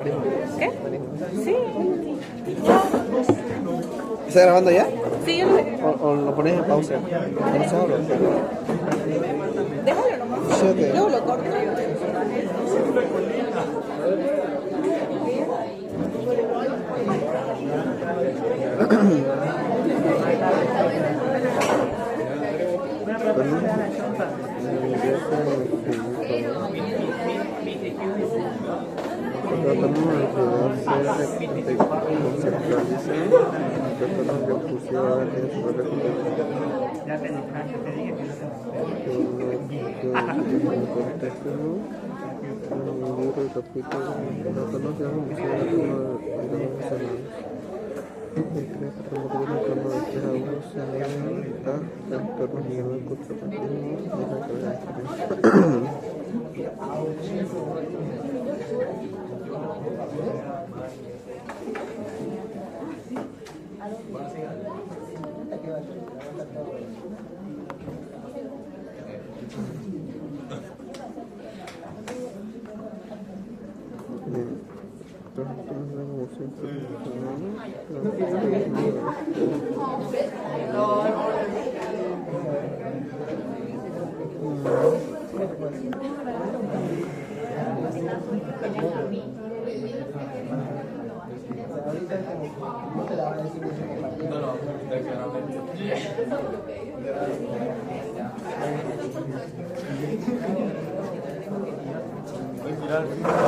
¿Qué? Sí. ¿Está grabando ya? Sí, yo lo dejé. ¿O lo pones en pausa? ¿No solo? Déjalo nomás. Sí, ok. Luego lo corto.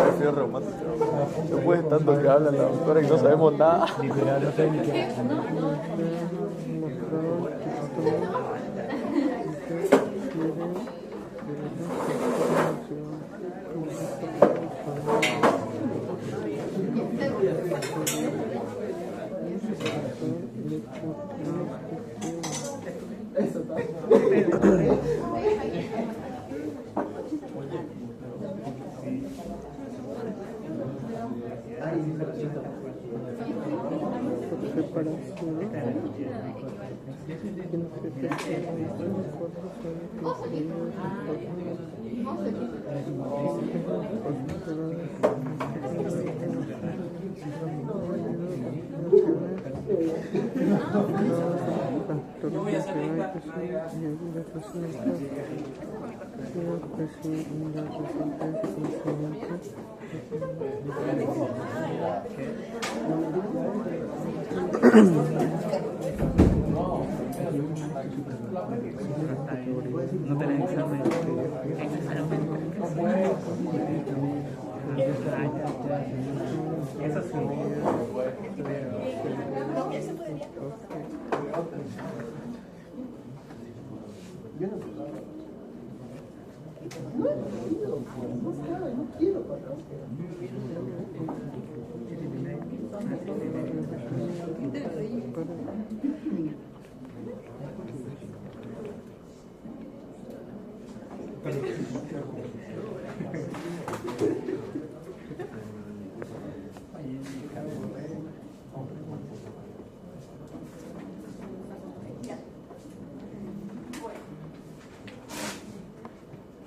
Prefiero romántico. Después de tanto que habla la doctora y no sabemos nada. No tenés examen. Eso sí.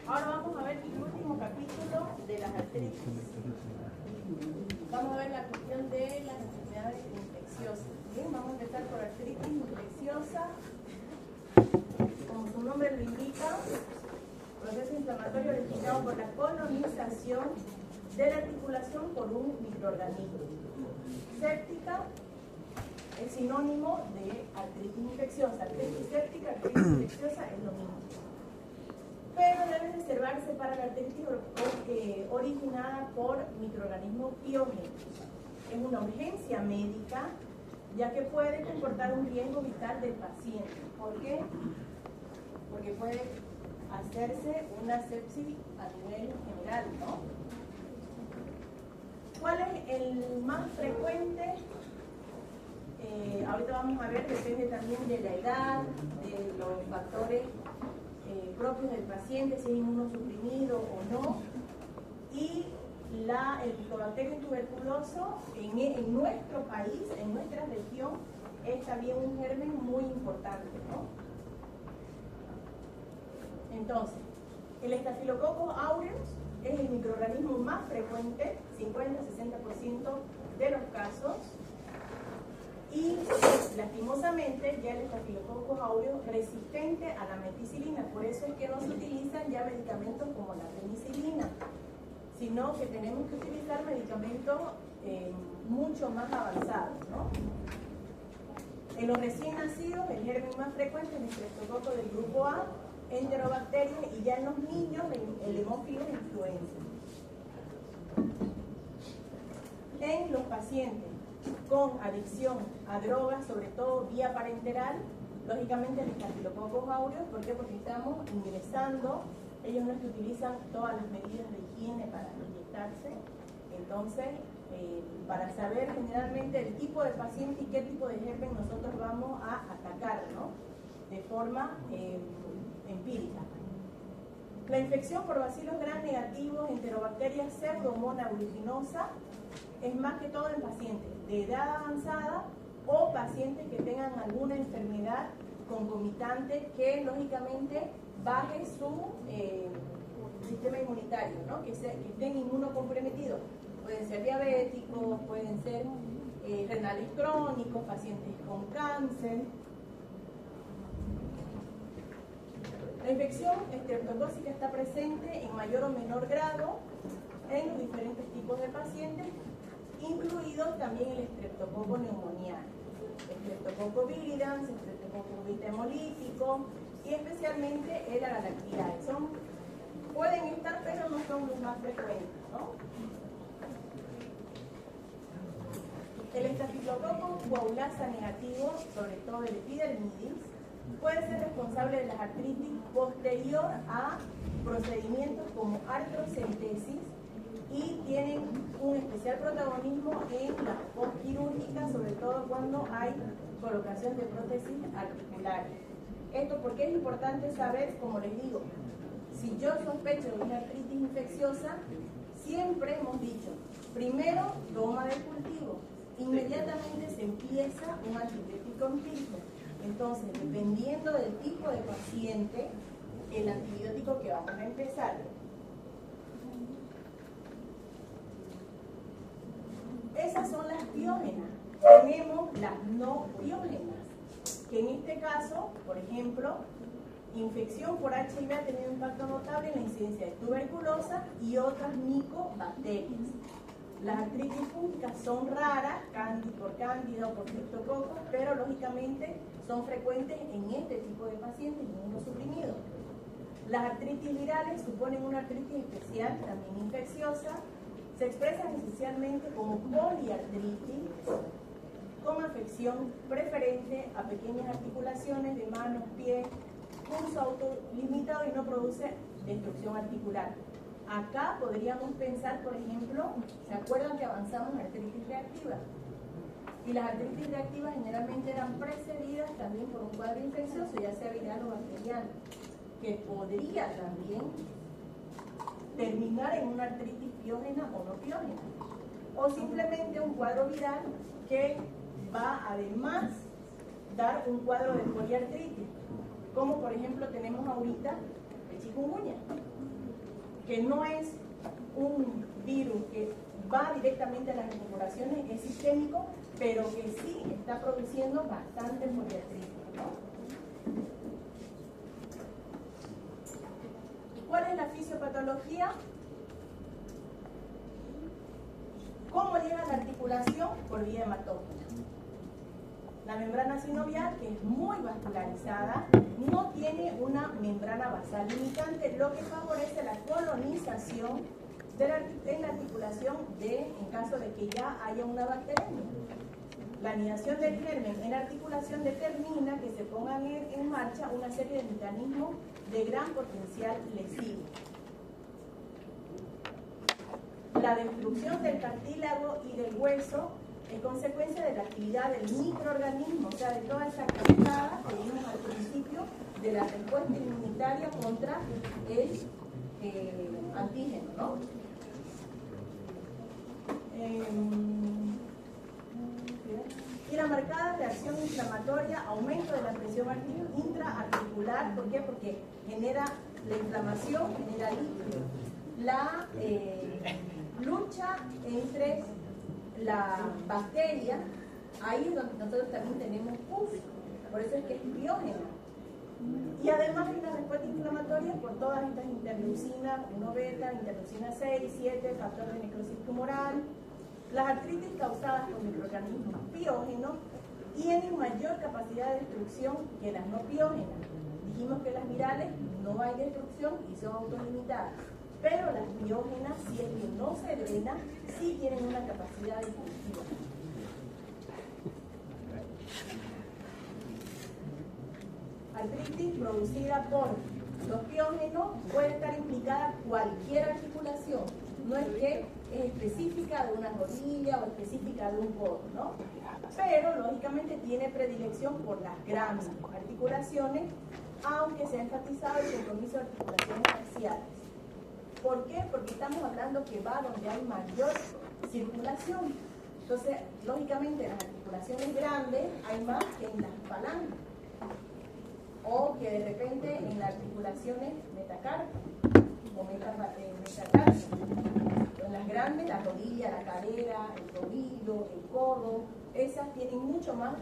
Ahora vamos a ver el último capítulo de las artritis. Vamos a ver la cuestión de las enfermedades infecciosas. Bien, vamos a empezar por artritis infecciosa. Como su nombre lo indica, proceso inflamatorio originado por la colonización de la articulación por un microorganismo. Séptica es sinónimo de artritis infecciosa. Artritis séptica, artritis infecciosa es lo mismo. Pero debe reservarse para la artritis originada por microorganismos biogénicos. Es una urgencia médica, ya que puede comportar un riesgo vital del paciente. ¿Por qué? Porque puede hacerse una sepsis a nivel general, ¿no? ¿Cuál es el más frecuente? Ahorita vamos a ver, depende también de la edad, de los factores propios del paciente, si es inmunosuprimido o no, y el Mycobacterium tuberculoso en nuestro país, en nuestra región, es también un germen muy importante, ¿no? Entonces, el Staphylococcus aureus es el microorganismo más frecuente, 50-60% de los casos, y lastimosamente ya el Staphylococcus aureus resistente a la meticilina. Por eso es que no se utilizan ya medicamentos como la penicilina, sino que tenemos que utilizar medicamentos mucho más avanzados, ¿no? En los recién nacidos, el germen más frecuente es el Streptococcus del grupo A, Enterobacterias, y ya en los niños, el Haemophilus influenza. En los pacientes con adicción a drogas, sobre todo vía parenteral, lógicamente el Staphylococcus aureus. ¿Por qué? Porque estamos ingresando, ellos no es que utilizan todas las medidas de higiene para inyectarse. Entonces, para saber generalmente el tipo de paciente y qué tipo de germen nosotros vamos a atacar, ¿no? De forma empírica. La infección por bacilos gram negativos, Enterobacterias pseudomonas aeruginosa, es más que todo en pacientes de edad avanzada o pacientes que tengan alguna enfermedad concomitante que lógicamente baje su sistema inmunitario, ¿no? Que estén inmunocomprometidos. Pueden ser diabéticos, pueden ser renales crónicos, pacientes con cáncer. La infección estreptocócica está presente en mayor o menor grado en los diferentes tipos de pacientes, incluidos también el estreptococo neumoniano, estreptococo viridans, estreptococo beta hemolítico y especialmente el agalactidae. Pueden estar, pero no son los más frecuentes, ¿no? El estafilococo coagulasa negativo, sobre todo el epidermidis, puede ser responsable de la artritis posterior a procedimientos como artrocentesis y tienen un especial protagonismo en la postquirúrgica, sobre todo cuando hay colocación de prótesis articulares. Esto porque es importante saber, como les digo, si yo sospecho de una artritis infecciosa, siempre hemos dicho, primero toma de cultivo, inmediatamente se empieza un antibiótico empírico. Entonces, dependiendo del tipo de paciente, el antibiótico que vamos a empezar. Esas son las piógenas. Tenemos las no piógenas, que en este caso, por ejemplo, infección por HIV ha tenido un impacto notable en la incidencia de tuberculosa y otras micobacterias. Las artritis fúngicas son raras, por cándida o por criptococcus, pero lógicamente son frecuentes en este tipo de pacientes inmunosuprimidos. Las artritis virales suponen una artritis especial, también infecciosa. Se expresan especialmente como poliartritis, con afección preferente a pequeñas articulaciones de manos, pies, pulso autolimitado y no produce destrucción articular. Acá podríamos pensar, por ejemplo, ¿se acuerdan que avanzamos en artritis reactiva? Y las artritis reactivas generalmente eran precedidas también por un cuadro infeccioso, ya sea viral o bacteriano, que podría también terminar en una artritis piógena o no piógena. O simplemente un cuadro viral que va además dar un cuadro de poliartritis, como por ejemplo tenemos ahorita el chikungunya, que no es un virus que va directamente a las articulaciones, es sistémico, pero que sí está produciendo bastante poliartritis, ¿no? ¿Cuál es la fisiopatología? ¿Cómo llega la articulación? Por vía hematógena. La membrana sinovial, que es muy vascularizada, no tiene una membrana basal limitante, lo que favorece la colonización en la articulación en caso de que ya haya una bacteremia. La anidación del germen en la articulación determina que se pongan en marcha una serie de mecanismos de gran potencial lesivo. La destrucción del cartílago y del hueso es consecuencia de la actividad del microorganismo, o sea, de toda esa cascada que vimos al principio de la respuesta inmunitaria contra el antígeno, ¿no? Y la marcada reacción inflamatoria, aumento de la presión intraarticular. ¿Por qué? Porque genera la inflamación, genera líquido. la lucha entre la bacteria, ahí es donde nosotros también tenemos pus, por eso es que es biógena. Y además hay una respuesta inflamatoria por todas estas interleucinas, 1 beta, interleucina 6, 7, factor de necrosis tumoral. Las artritis causadas por microorganismos piógenos tienen mayor capacidad de destrucción que las no piógenas. Dijimos que las virales no hay destrucción y son autolimitadas, pero las biógenas, si es que no se drenan, sí tienen una capacidad destructiva. Artritis producida por los piógenos puede estar implicada cualquier articulación, no es que es específica de una rodilla o específica de un codo, ¿no? Pero lógicamente tiene predilección por las grandes articulaciones, aunque se ha enfatizado el compromiso de articulaciones axiales. ¿Por qué? Porque estamos hablando que va donde hay mayor circulación. Entonces, lógicamente en las articulaciones grandes hay más que en las palancas. O que de repente en las articulaciones metacárpicas o metacárpicas. En las grandes, la rodilla, la cadera, el tobillo, el codo, esas tienen mucho más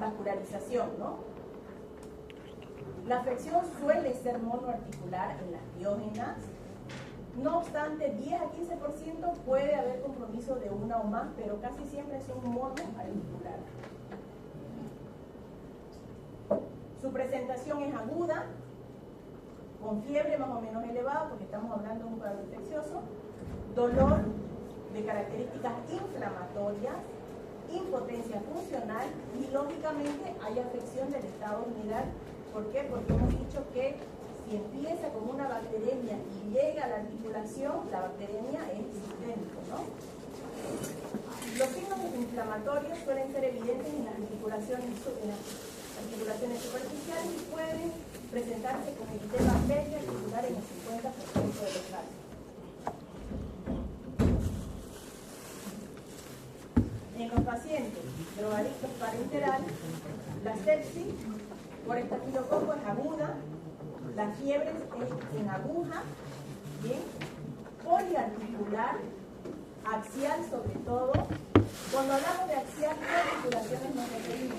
vascularización, ¿no? La afección suele ser monoarticular en las biógenas. No obstante, 10 a 15% puede haber compromiso de una o más, pero casi siempre son monoarticulares. Su presentación es aguda, con fiebre más o menos elevada, porque estamos hablando de un cuadro infeccioso, dolor de características inflamatorias, impotencia funcional y lógicamente hay afección del estado general. ¿Por qué? Porque hemos dicho que si empieza con una bacteremia y llega a la articulación, la bacteremia es sistémica, ¿no? Los signos inflamatorios suelen ser evidentes en las articulaciones superficiales y pueden presentarse con eritema periarticular en el 50% de los casos. En los pacientes drogadictos parenteral, la sepsis por estafilococo es aguda, la fiebre es en aguja, ¿bien? Poliarticular, axial sobre todo. Cuando hablamos de axial, ¿qué articulaciones nos referimos?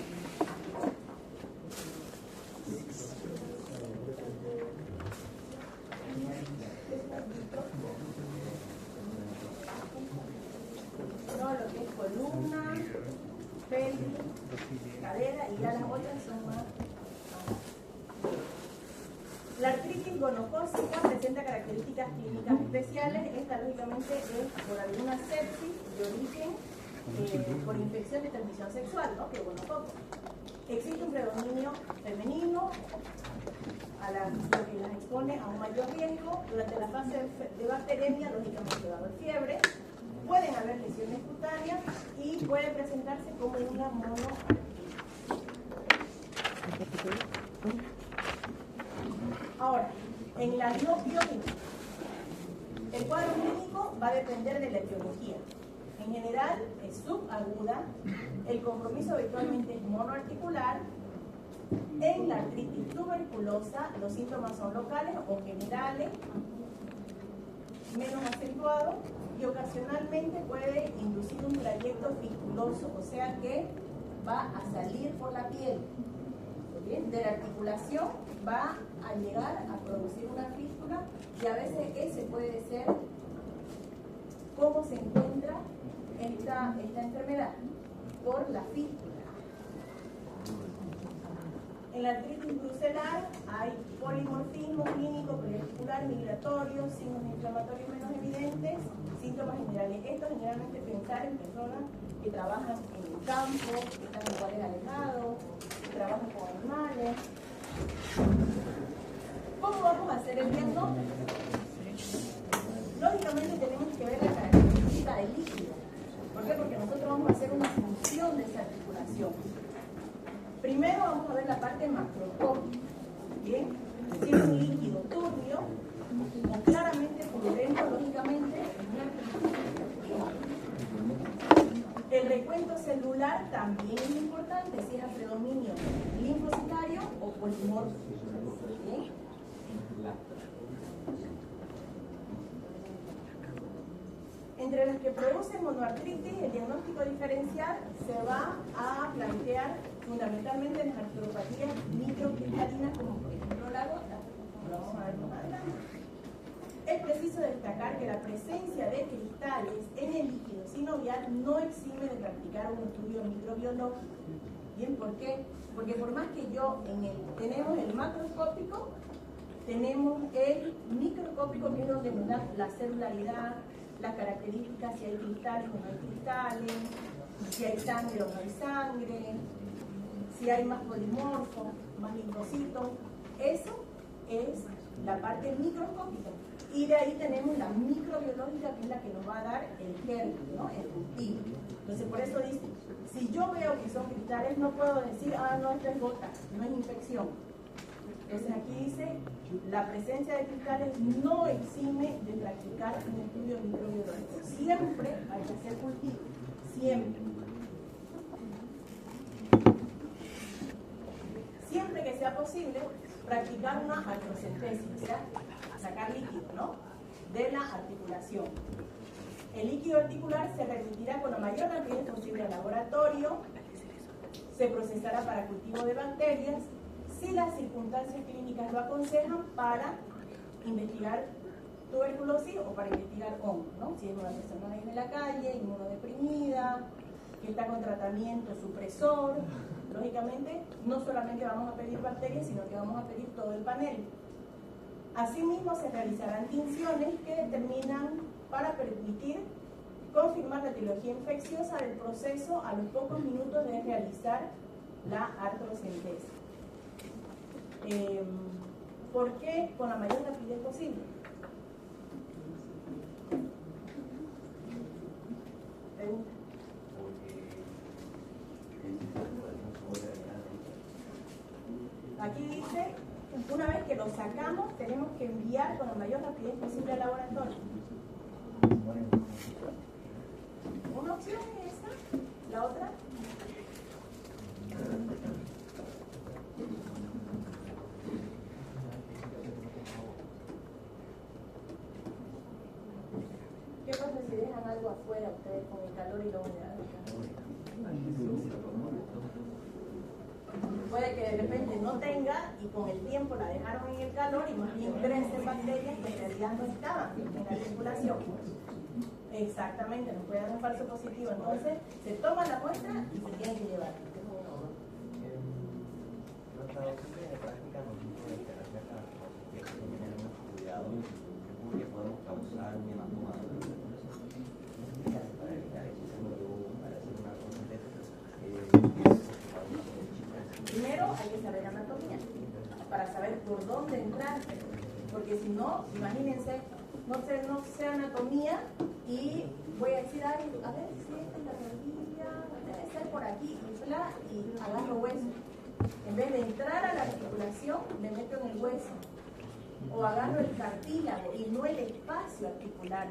No, lo que es columna, pelvis, cadera y ya las otras son más. La artritis gonocócica presenta características clínicas especiales. Esta lógicamente es por alguna sepsis de origen por infección de transmisión sexual, ¿no? Que gonococo. Existe un predominio femenino, lo que las expone a un mayor riesgo. Durante la fase de bacteremia, lógicamente va a haber fiebre, pueden haber lesiones cutáneas y puede presentarse como una monoartritis. Ahora, en la no biógena, el cuadro clínico va a depender de la etiología. En general es subaguda, el compromiso habitualmente es monoarticular. En la artritis tuberculosa los síntomas son locales o generales, menos acentuados, y ocasionalmente puede inducir un trayecto fistuloso, o sea que va a salir por la piel. ¿Bien? De la articulación va a llegar a producir una fístula y a veces ese puede ser cómo se encuentra esta enfermedad, por la fístula. En la artritis brucelar hay polimorfismo clínico, periarticular, migratorio, signos inflamatorios menos evidentes, síntomas generales. Esto generalmente pensar en personas que trabajan en el campo, que están en lugares alejados, que trabajan con animales. ¿Cómo vamos a hacer el diagnóstico? Lógicamente tenemos que ver la característica del líquido. ¿Por qué? Porque nosotros vamos a hacer una función de esa articulación. Primero vamos a ver la parte macroscópica. ¿Bien? Si es un líquido turbio o claramente purulento, lógicamente. El recuento celular también es importante, si es a predominio linfocitario o polimorfo. ¿Bien? Entre las que producen monoartritis, el diagnóstico diferencial se va a plantear fundamentalmente en las artropatías microcristalinas, como por ejemplo la gota, como lo vamos a ver más adelante. Es preciso destacar que la presencia de cristales en el líquido sinovial no exime de practicar un estudio microbiológico. ¿Bien? ¿Por qué? Porque por más que tenemos el macroscópico, tenemos el microscópico, que es donde nos da la celularidad, las características, si hay cristales o no hay cristales, si hay sangre o no hay sangre, si hay más polimorfos, más linfocitos. Eso es la parte microscópica. Y de ahí tenemos la microbiológica, que es la que nos va a dar el germen, ¿no? El cultivo. Entonces, por eso dice, si yo veo que son cristales, no puedo decir, ah, no, esto es gota, no es infección. Entonces, aquí dice, la presencia de cristales no exime de practicar un estudio microbiológico. Siempre hay que hacer cultivo, siempre. Siempre que sea posible, practicar una artrocentesis, o sea, sacar líquido, ¿no?, de la articulación. El líquido articular se remitirá con la mayor rapidez posible al laboratorio, se procesará para cultivo de bacterias, si las circunstancias clínicas lo aconsejan, para investigar tuberculosis o para investigar hongos, ¿no? Si es una persona ahí en la calle, inmunodeprimida, que está con tratamiento supresor, lógicamente no solamente vamos a pedir bacterias, sino que vamos a pedir todo el panel. Asimismo, se realizarán tinciones que determinan para permitir confirmar la etiología infecciosa del proceso a los pocos minutos de realizar la artrocentesis. ¿Por qué con la mayor rapidez posible? Pregunta. Aquí dice, una vez que lo sacamos, tenemos que enviar con la mayor rapidez posible al laboratorio. Una opción es esa, la otra. ¿Qué pasa si dejan algo afuera ustedes con el calor y la humedad? Puede que de repente no tenga y con el tiempo la dejaron en el calor y más bien crecen bacterias que en realidad no estaban en la circulación. Exactamente, nos puede dar un falso positivo. Entonces se toma la muestra y se tiene que llevar. Yo he estado siempre en práctica con tipos de terapia que hay que tener mucho cuidado porque podemos causar un hematoma para evitar eso. Para hacer una concentración. Primero hay que saber anatomía para saber por dónde entrar, porque si no, imagínense, no sé anatomía y voy a decir, ay, a ver si esta es la rodilla, debe ser por aquí, y agarro hueso. En vez de entrar a la articulación, me meto en el hueso. O agarro el cartílago y no el espacio articular.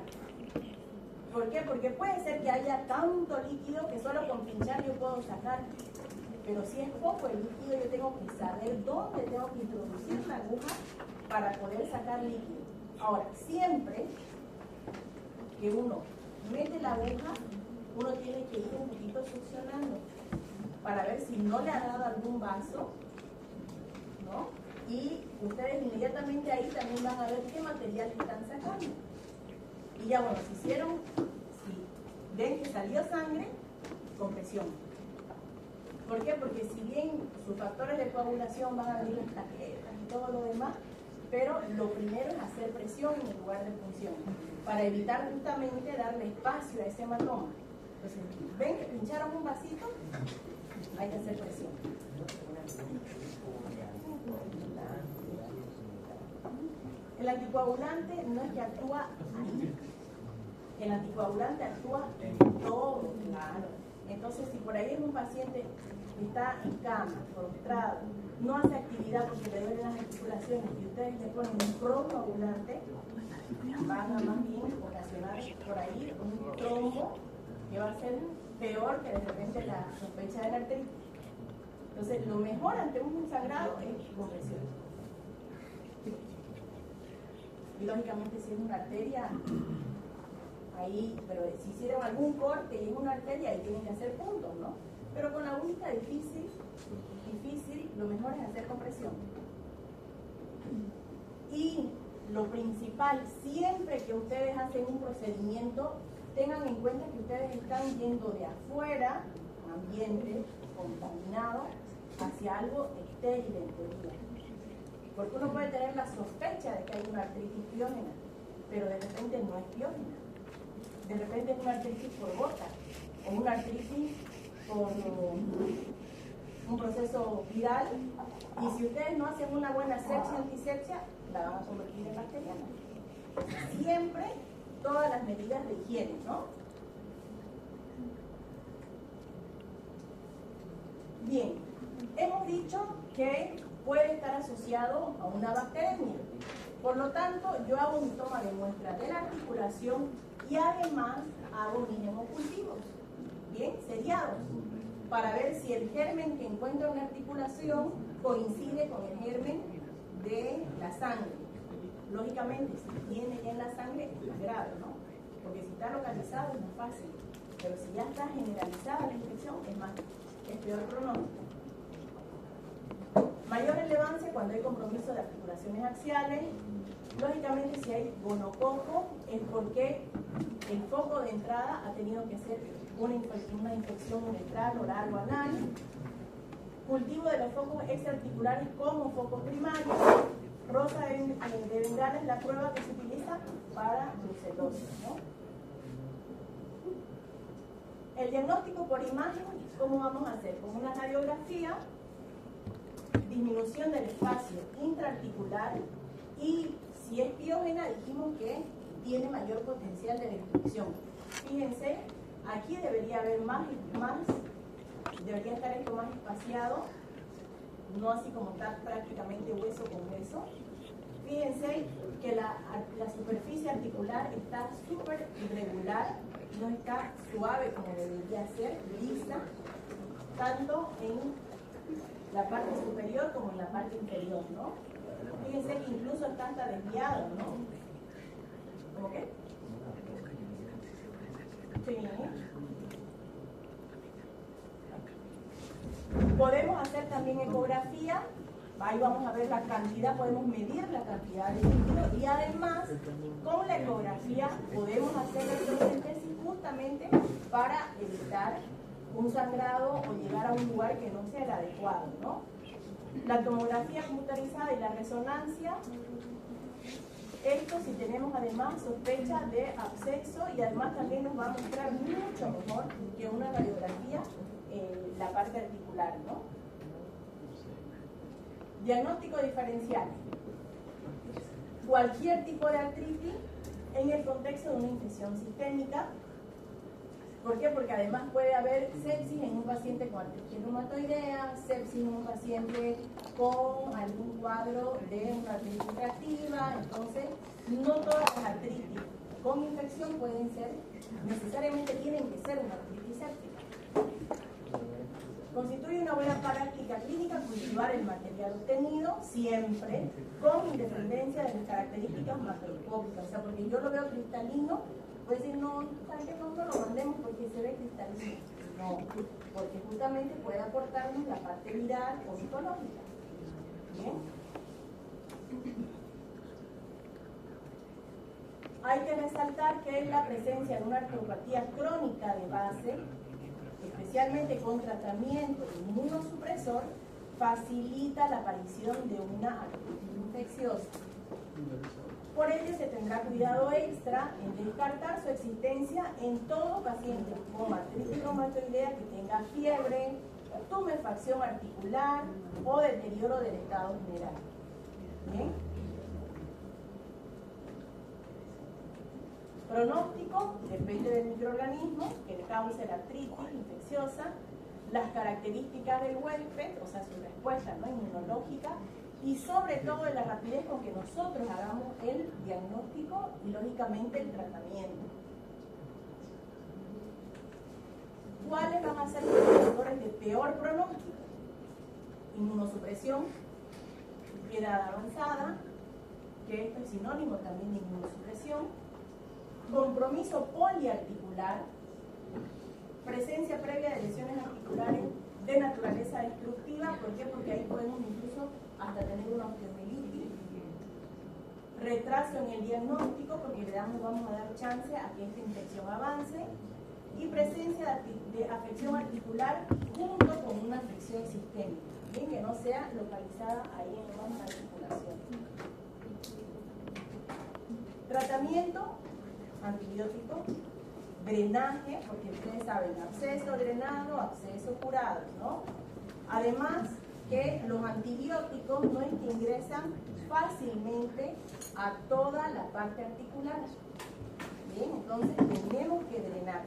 ¿Por qué? Porque puede ser que haya tanto líquido que solo con pinchar yo puedo sacar. Pero si es poco el líquido, yo tengo que saber dónde tengo que introducir la aguja para poder sacar líquido. Ahora, siempre que uno mete la aguja, uno tiene que ir un poquito succionando para ver si no le ha dado algún vaso, ¿no? Y ustedes inmediatamente ahí también van a ver qué material están sacando. Y ya bueno, si ven que salió sangre, compresión. ¿Por qué? Porque si bien sus factores de coagulación van a venir las plaquetas y todo lo demás, pero lo primero es hacer presión en el lugar de punción, para evitar justamente darle espacio a ese hematoma. Entonces, ven que pincharon un vasito, hay que hacer presión. El anticoagulante no es que actúa ahí, el anticoagulante actúa en todo, claro. Entonces, si por ahí es un paciente que está en cama, postrado, no hace actividad porque le duelen las articulaciones y ustedes le ponen un procoagulante, van a más bien ocasionar por ahí un trombo que va a ser peor que de repente la sospecha de la artritis. Entonces, lo mejor ante un sangrado es compresión. Y lógicamente, si es una arteria, ahí, pero si hicieron algún corte y es una arteria, ahí tienen que hacer puntos, ¿no? Pero con la única difícil, lo mejor es hacer compresión. Y lo principal, siempre que ustedes hacen un procedimiento, tengan en cuenta que ustedes están yendo de afuera, ambiente contaminado, hacia algo estéril en teoría. Porque uno puede tener la sospecha de que hay una artritis piógena, pero de repente no es piógena. De repente es una artritis por gota, o una artritis por un proceso viral, y si ustedes no hacen una buena sepsia antisepsia, la van a convertir en bacteriana. Siempre todas las medidas de higiene, ¿no? Bien, hemos dicho que puede estar asociado a una bacteremia. Por lo tanto, yo hago mi toma de muestra de la articulación y además hago mis hemocultivos, bien, seriados, para ver si el germen que encuentro en la articulación coincide con el germen de la sangre. Lógicamente, si tiene ya en la sangre, es más grave, ¿no? Porque si está localizado es más fácil, pero si ya está generalizada la infección, es peor pronóstico. Mayor relevancia cuando hay compromiso de articulaciones axiales. Lógicamente, si hay gonococo, es porque el foco de entrada ha tenido que ser una infección uretral, oral o anal. Cultivo de los focos extraarticulares como focos primarios. Rosa de Bengala es la prueba que se utiliza para brucelosis, ¿no? El diagnóstico por imagen, ¿cómo vamos a hacer? Con una radiografía, disminución del espacio intraarticular y si es piógena dijimos que tiene mayor potencial de destrucción. Fíjense, aquí debería haber debería estar esto más espaciado, no así como está prácticamente hueso con hueso. Fíjense que la superficie articular está súper irregular, no está suave como debería ser, lisa, tanto en la parte superior como en la parte inferior, ¿no? Fíjense que incluso está hasta desviado, ¿no? ¿Cómo qué? Sí. Podemos hacer también ecografía, ahí vamos a ver la cantidad, podemos medir la cantidad de líquido y además con la ecografía podemos hacer la electrosíntesis justamente para evitar un sangrado o llegar a un lugar que no sea el adecuado, ¿no? La tomografía computarizada y la resonancia, esto si tenemos además sospecha de absceso y además también nos va a mostrar mucho mejor que una radiografía la parte articular, ¿no? Diagnóstico diferencial. Cualquier tipo de artritis en el contexto de una infección sistémica. ¿Por qué? Porque además puede haber sepsis en un paciente con artritis reumatoidea, sepsis en un paciente con algún cuadro de una artritis reactiva. Entonces, no todas las artritis con infección pueden ser, necesariamente tienen que ser una artritis séptica. Constituye una buena práctica clínica cultivar el material obtenido siempre con independencia de las características macroscópicas. O sea, porque yo lo veo cristalino, puede decir, no, ¿sabes qué? No lo mandemos porque se ve cristalino. No, porque justamente puede aportarnos la parte viral o psicológica. ¿Bien? Hay que resaltar que la presencia de una artropatía crónica de base, especialmente con tratamiento inmunosupresor, facilita la aparición de una artritis infecciosa. Por ello se tendrá cuidado extra en descartar su existencia en todo paciente con artritis reumatoidea que tenga fiebre, tumefacción articular o deterioro del estado general. ¿Bien? Pronóstico depende del microorganismo que cause la artritis infecciosa, las características del huésped, o sea, su respuesta, ¿no?, inmunológica, y sobre todo de la rapidez con que nosotros hagamos el diagnóstico y lógicamente el tratamiento. ¿Cuáles van a ser los factores de peor pronóstico? Inmunosupresión, edad avanzada, que esto es sinónimo también de inmunosupresión, compromiso poliarticular, presencia previa de lesiones articulares de naturaleza destructiva. ¿Por qué? Porque ahí podemos incluso hasta tener una osteomielitis. Retraso en el diagnóstico, porque vamos a dar chance a que esta infección avance. Y presencia de afección articular junto con una afección sistémica, bien, que no sea localizada ahí en la articulación. Tratamiento, antibiótico, drenaje, porque ustedes saben, absceso drenado, absceso curado, ¿no? Además que los antibióticos no es que ingresan fácilmente a toda la parte articular. Bien, entonces tenemos que drenar.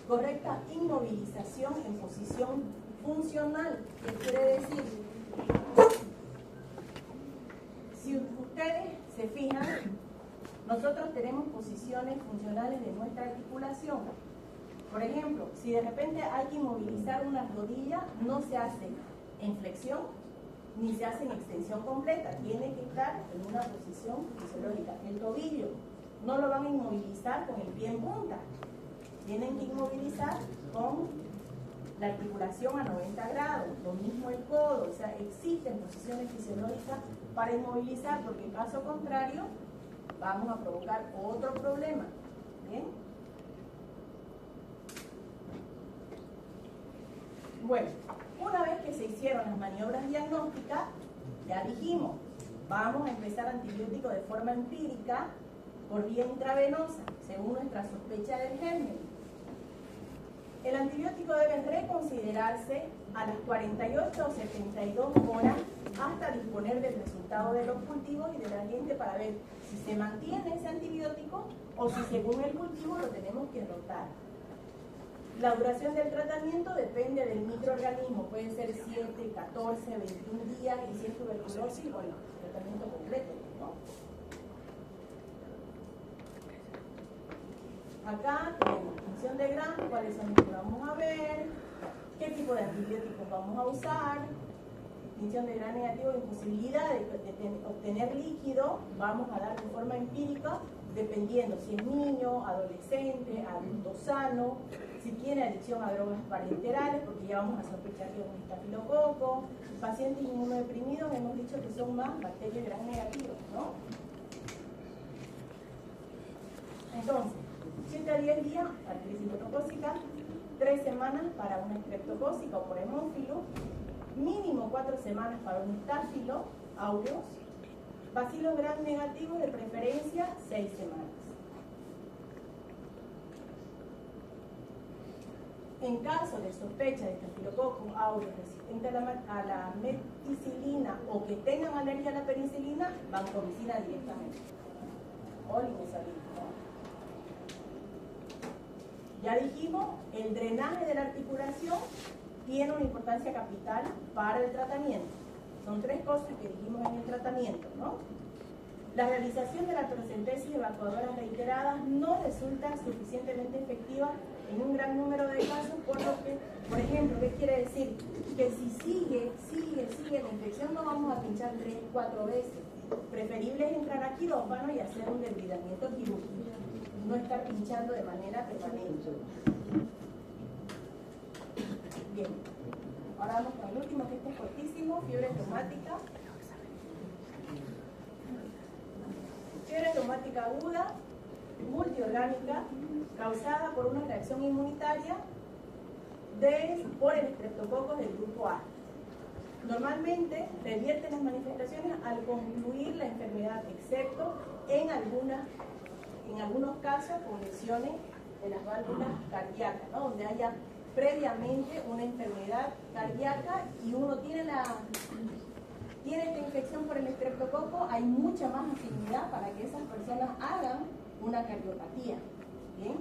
Correcta inmovilización en posición funcional. ¿Qué quiere decir? Si ustedes se fijan, nosotros tenemos posiciones funcionales de nuestra articulación. Por ejemplo, si de repente hay que inmovilizar una rodilla, no se hace en flexión ni se hace en extensión completa. Tiene que estar en una posición fisiológica. El tobillo no lo van a inmovilizar con el pie en punta. Tienen que inmovilizar con la articulación a 90 grados, lo mismo el codo. O sea, existen posiciones fisiológicas para inmovilizar, porque en caso contrario vamos a provocar otro problema. ¿Bien? Bueno, una vez que se hicieron las maniobras diagnósticas, ya dijimos, vamos a empezar antibiótico de forma empírica por vía intravenosa, según nuestra sospecha del germen. El antibiótico debe reconsiderarse a las 48 o 72 horas hasta disponer del resultado de los cultivos y de la gente para ver si se mantiene ese antibiótico o si según el cultivo lo tenemos que rotar. La duración del tratamiento depende del microorganismo, puede ser 7, 14, 21 días y si es tuberculosis, bueno, tratamiento completo, ¿no? Acá tenemos función de Gram, cuáles son los que vamos a ver, qué tipo de antibióticos vamos a usar, función de Gram negativo, imposibilidad de obtener líquido, vamos a dar de forma empírica, dependiendo si es niño, adolescente, adulto sano, si tiene adicción a drogas parenterales, porque ya vamos a sospechar que es un estafilococo, pacientes inmunodeprimidos, hemos dicho que son más bacterias Gram negativos, ¿no? Entonces, 7 a 10 días para crisis citotocócica, 3 semanas para una estreptocócica o por hemófilo, mínimo 4 semanas para un estáfilo aureus, bacilos Gram negativos de preferencia 6 semanas. En caso de sospecha de estafilococcus aureus resistente a la meticilina o que tengan alergia a la penicilina, vancomicina directamente o linezolida. Ya dijimos, el drenaje de la articulación tiene una importancia capital para el tratamiento. Son 3 cosas que dijimos en el tratamiento, ¿no? La realización de la toracentesis evacuadora reiteradas no resulta suficientemente efectiva en un gran número de casos, por lo que, por ejemplo, ¿qué quiere decir? Que si sigue la infección, no vamos a pinchar 3, 4 veces. Preferible es entrar a quirófano y hacer un desbridamiento quirúrgico. No estar pinchando de manera permanente. Bien, ahora vamos con el último, que este es cortísimo, fiebre reumática. Fiebre reumática aguda, multiorgánica, causada por una reacción inmunitaria por el estreptococos del grupo A. Normalmente revierte las manifestaciones al concluir la enfermedad, excepto en algunos casos con lesiones de las válvulas cardíacas, ¿no? Donde haya previamente una enfermedad cardíaca y uno tiene esta infección por el estreptococo, hay mucha más afinidad para que esas personas hagan una cardiopatía. ¿Bien?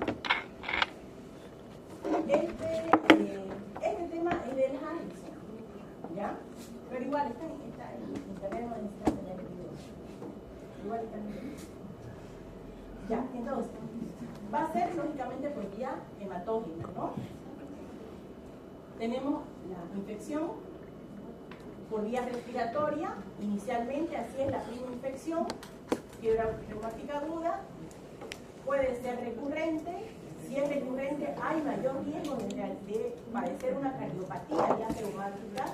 Este tema es del Harrison, ¿ya? Pero igual está en internet, no necesitan tener el video. Igual está en internet. Ya, entonces, va a ser lógicamente por vía hematógena, ¿no? Tenemos la infección por vía respiratoria, inicialmente así es la primera infección, fiebre reumática aguda, puede ser recurrente. Si es recurrente, hay mayor riesgo de padecer una cardiopatía ya reumática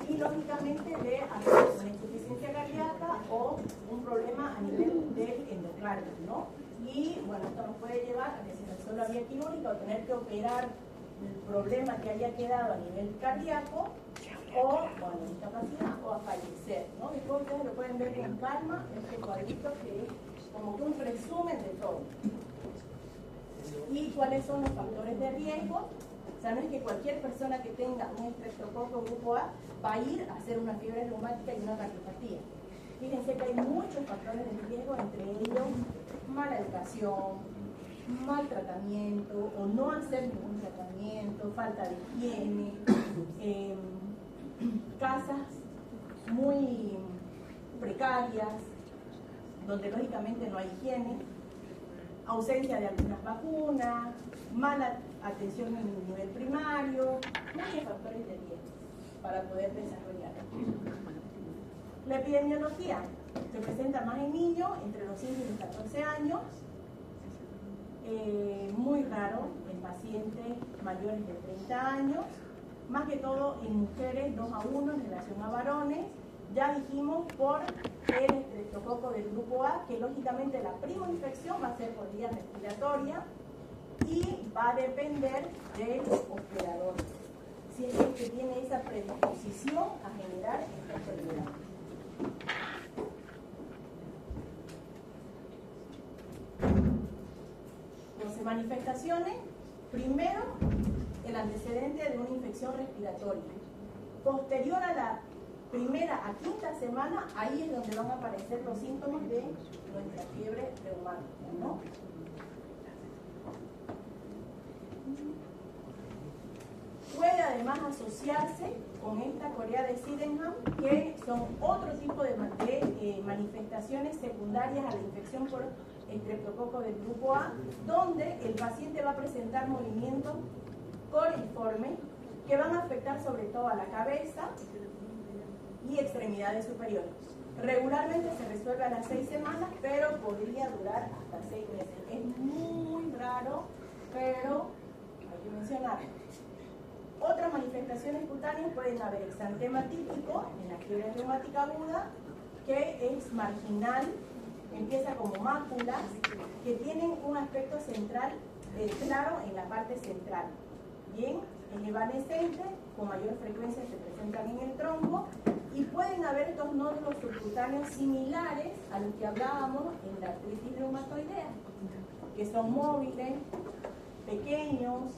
y, lógicamente, de hacer una insuficiencia cardíaca o un problema a nivel del endocardio, ¿no? Y, bueno, esto nos puede llevar a que se resuelva vía quirúrgica o tener que operar el problema que haya quedado a nivel cardíaco o, bueno, discapacidad o a fallecer, ¿no? Después ustedes lo pueden ver con calma, este cuadrito que es como que un resumen de todo. ¿Y cuáles son los factores de riesgo? O sea, no es que cualquier persona que tenga un estreptococo grupo A va a ir a hacer una fiebre reumática y una cardiopatía. Fíjense que hay muchos factores de riesgo, entre ellos mala educación, mal tratamiento o no hacer ningún tratamiento, falta de higiene, casas muy precarias, donde lógicamente no hay higiene, ausencia de algunas vacunas, mala atención en el nivel primario, muchos factores de riesgo para poder desarrollar. La epidemiología se presenta más en niños entre los 5 y los 14 años, muy raro en pacientes mayores de 30 años, más que todo en mujeres 2 a 1 en relación a varones. Ya dijimos por el estreptococo del grupo A que lógicamente la primoinfección va a ser por vía respiratoria y va a depender del operador, si es el que tiene esa predisposición a generar esta enfermedad. Entonces, manifestaciones: primero, el antecedente de una infección respiratoria. Posterior a la primera a quinta semana, ahí es donde van a aparecer los síntomas de nuestra fiebre reumática, ¿no? Puede además asociarse con esta corea de Sydenham, que son otro tipo de manifestaciones secundarias a la infección por estreptococo del grupo A, donde el paciente va a presentar movimientos coliformes que van a afectar sobre todo a la cabeza y extremidades superiores. Regularmente se resuelve a las 6 semanas, pero podría durar hasta 6 meses. Es muy raro, pero hay que mencionarlo. Otras manifestaciones cutáneas pueden haber exantema típico en la fiebre reumática aguda, que es marginal, empieza como máculas, que tienen un aspecto central claro en la parte central. Bien, es evanescente, con mayor frecuencia se presentan en el tronco y pueden haber estos nódulos subcutáneos similares a los que hablábamos en la artritis reumatoidea, que son móviles, pequeños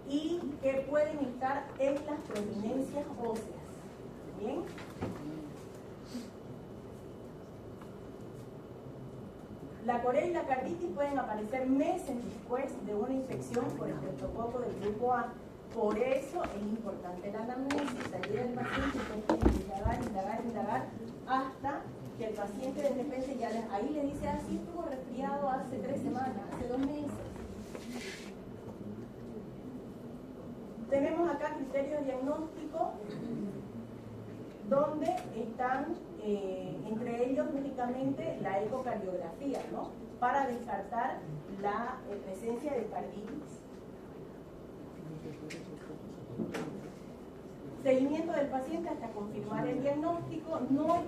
y que pueden estar en las prominencias óseas. Bien. La corea y la carditis pueden aparecer meses después de una infección por el estreptococo del grupo A. Por eso es importante la anamnesis, salir del paciente, indagar, hasta que el paciente de repente ya ahí le dice, así estuvo resfriado hace 3 semanas, hace 2 meses. Tenemos acá criterios diagnósticos donde están entre ellos únicamente la ecocardiografía, ¿no? Para descartar la presencia de carditis. Seguimiento del paciente hasta confirmar el diagnóstico, no es